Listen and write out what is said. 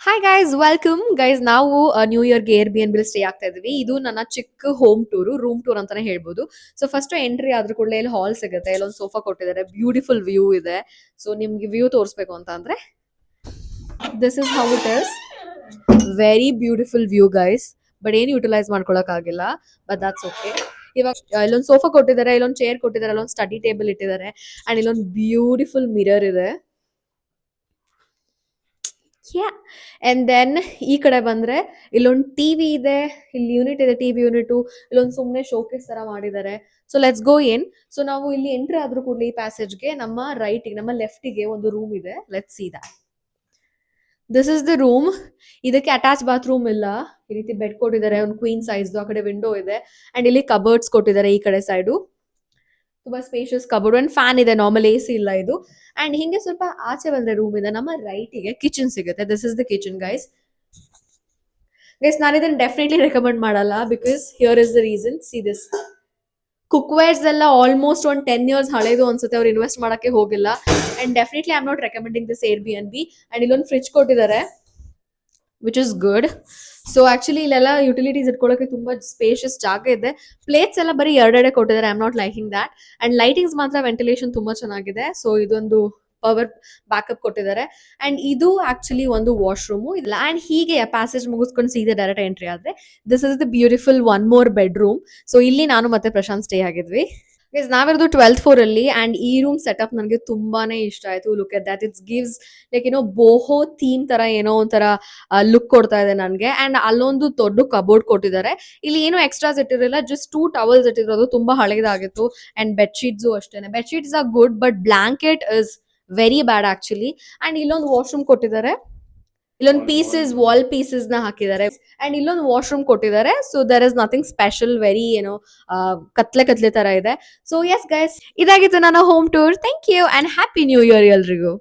Hi guys welcome guys ನಾವು new ಇಯರ್ಗೆ Airbnb stay ಆಗ್ತಾ ಇದೀವಿ. ಇದು ನನ್ನ ಚಿಕ್ಕ ಹೋಮ್ ಟೂರ್, ರೂಮ್ ಟೂರ್ ಅಂತಾನೆ ಹೇಳ್ಬೋದು. ಸೊ ಫಸ್ಟ್ ಎಂಟ್ರಿ ಆದ್ರೂ ಕೂಡಲೇ ಇಲ್ಲಿ ಹಾಲ್ ಸಿಗುತ್ತೆ. ಇಲ್ಲೊಂದು ಸೋಫಾ ಕೊಟ್ಟಿದ್ದಾರೆ, ಬ್ಯೂಟಿಫುಲ್ ವ್ಯೂ ಇದೆ. ಸೊ ನಿಮ್ಗೆ ವ್ಯೂ ತೋರಿಸ್ಬೇಕು ಅಂತ ಅಂದ್ರೆ this is how it is. Very beautiful view guys, but ಏನು ಯುಟಿಲೈಸ್ ಮಾಡ್ಕೊಳಕ್ ಆಗಿಲ್ಲ, ಬಟ್ ದಟ್ಸ್ ಓಕೆ. ಇವಾಗ ಇಲ್ಲೊಂದು ಸೋಫಾ ಕೊಟ್ಟಿದ್ದಾರೆ, ಇಲ್ಲೊಂದು ಚೇರ್ ಕೊಟ್ಟಿದ್ದಾರೆ, ಇಲ್ಲೊಂದು ಸ್ಟಡಿ ಟೇಬಲ್ ಇಟ್ಟಿದ್ದಾರೆ ಅಂಡ್ ಇಲ್ಲೊಂದು ಬ್ಯೂಟಿಫುಲ್ ಮಿರರ್ ಇದೆ. ಯಾ ಅಂಡ್ ದೆನ್ ಈ ಕಡೆ ಬಂದ್ರೆ ಇಲ್ಲೊಂದು ಟಿವಿ ಇದೆ, ಇಲ್ಲಿ ಯೂನಿಟ್ ಇದೆ, ಟಿವಿ ಯೂನಿಟ್. ಇಲ್ಲೊಂದು ಸುಮ್ಮನೆ ಶೋಕೇಸ್ ತರ ಮಾಡಿದ್ದಾರೆ. So let's go in. So ನಾವು ಇಲ್ಲಿ ಎಂಟ್ರಿ ಆದ್ರೂ ಕೂಡ ಈ ಪ್ಯಾಸೇಜ್ಗೆ ನಮ್ಮ ರೈಟಿಗೆ, ನಮ್ಮ ಲೆಫ್ಟಿಗೆ ಒಂದು ರೂಮ್ ಇದೆ. Let's see that. This is the room. ಇದಕ್ಕೆ ಅಟ್ಯಾಚ್ ಬಾತ್ರೂಮ್ ಇಲ್ಲ. ಈ ರೀತಿ ಬೆಡ್ ಕೊಟ್ಟಿದ್ದಾರೆ, ಒಂದು ಕ್ವೀನ್ ಸೈಜ್. ಆ ಕಡೆ ವಿಂಡೋ ಇದೆ ಅಂಡ್ ಇಲ್ಲಿ ಕಬರ್ಡ್ಸ್ ಕೊಟ್ಟಿದ್ದಾರೆ ಈ ಕಡೆ ಸೈಡು. ತುಂಬಾ ಸ್ಪೇಷಿಯಸ್ ಕಬೋರ್ಡ್ ಅಂಡ್ ಫ್ಯಾನ್ ಇದೆ. ನಾರ್ಮಲ್ ಎ ಸಿ ಇಲ್ಲ ಇದು. ಅಂಡ್ ಹಿಂಗೆ ಸ್ವಲ್ಪ ಆಚೆ ಬಂದ್ರೆ ರೂಮ್ ಇದೆ, ನಮ್ಮ ರೈಟಿಗೆ ಕಿಚನ್ ಸಿಗುತ್ತೆ. This is the kitchen guys. Guys ನಾನು ಇದನ್ನ ಡೆಫಿನೆಟ್ಲಿ ರೆಕಮೆಂಡ್ ಮಾಡಲ್ಲ, because here is the reason. See this cookwares ಎಲ್ಲ ಆಲ್ಮೋಸ್ಟ್ ಒಂದು 10 ಇಯರ್ಸ್ ಹಳೇದು ಅನ್ಸುತ್ತೆ. ಅವ್ರು ಇನ್ವೆಸ್ಟ್ ಮಾಡಕ್ಕೆ ಹೋಗಿಲ್ಲ. And definitely I am not recommending this air B N B. And ಇಲ್ಲೊಂದು ಫ್ರಿಡ್ಜ್ ಕೊಟ್ಟಿದ್ದಾರೆ which is good. So actually ಇಲ್ಲೆಲ್ಲ ಯುಟಿಲಿಟೀಸ್ ಇಟ್ಕೊಳ್ಳೋಕೆ ತುಂಬಾ ಸ್ಪೇಷಿಯಸ್ ಜಾಗ ಇದೆ. ಪ್ಲೇಟ್ಸ್ ಎಲ್ಲ ಬರೀ ಎರಡೆರಡೆ ಕೊಟ್ಟಿದ್ದಾರೆ. I am not liking that. And lightings ಮಾತ್ರ ವೆಂಟಿಲೇಷನ್ ತುಂಬಾ ಚೆನ್ನಾಗಿದೆ. ಸೊ ಇದೊಂದು ಪವರ್ ಬ್ಯಾಕಪ್ ಕೊಟ್ಟಿದ್ದಾರೆ. ಅಂಡ್ ಇದು ಆಕ್ಚುಲಿ ಒಂದು ವಾಶ್ರೂಮ್ ಇಲ್ಲ. ಅಂಡ್ ಹೀಗೆ ಪ್ಯಾಸೇಜ್ ಮುಗಿಸ್ಕೊಂಡು ಸೀದಾ ಡೈರೆಕ್ಟ್ ಎಂಟ್ರಿ ಆದ್ರೆ this is the beautiful one more bedroom. So ಇಲ್ಲಿ ನಾನು ಮತ್ತೆ ಪ್ರಶಾಂತ್ ಸ್ಟೇ ಆಗಿದ್ವಿ. ನಾವಿರೋದು 12th floor ಅಲ್ಲಿ. ಅಂಡ್ ಈ ರೂಮ್ ಸೆಟಪ್ ನನಗೆ ತುಂಬಾನೇ ಇಷ್ಟ ಆಯ್ತು. Look at that, it's gives like ಏನೋ ಬೋಹೋ ಥೀಮ್ ತರ ಏನೋ ಒಂಥರ ಲುಕ್ ಕೊಡ್ತಾ ಇದೆ ನನಗೆ. ಅಂಡ್ ಅಲ್ಲೊಂದು ದೊಡ್ಡ ಕಬೋರ್ಡ್ ಕೊಟ್ಟಿದ್ದಾರೆ. ಇಲ್ಲಿ ಏನು ಎಕ್ಸ್ಟ್ರಾಸ್ ಇಟ್ಟಿರಲಿಲ್ಲ, ಜಸ್ಟ್ 2 ಟವಲ್ಸ್ ಇಟ್ಟಿರೋದು. ತುಂಬಾ ಹಳೇದಾಗಿತ್ತು. ಅಂಡ್ ಬೆಡ್ ಶೀಟ್ಸ್ ಅಷ್ಟೇನೆ. Bed sheets are good, but blanket is very bad actually. And ಇಲ್ಲೊಂದು ವಾಶ್ರೂಮ್ ಕೊಟ್ಟಿದ್ದಾರೆ. ಇಲ್ಲೊಂದು ಪೀಸಸ್, ವಾಲ್ ಪೀಸಸ್ ನ ಹಾಕಿದ್ದಾರೆ. ಅಂಡ್ ಇಲ್ಲೊಂದು ವಾಶ್ರೂಮ್ ಕೊಟ್ಟಿದ್ದಾರೆ. So there is nothing special, very ಏನೋ ಕತ್ಲೆ ಕತ್ಲೆ ತರ ಇದೆ. ಸೊ ಎಸ್ ಗೈಸ್, ಇದಾಗಿತ್ತು ನನ್ನ home tour. Thank you and happy new year ಎಲ್ರಿಗೂ.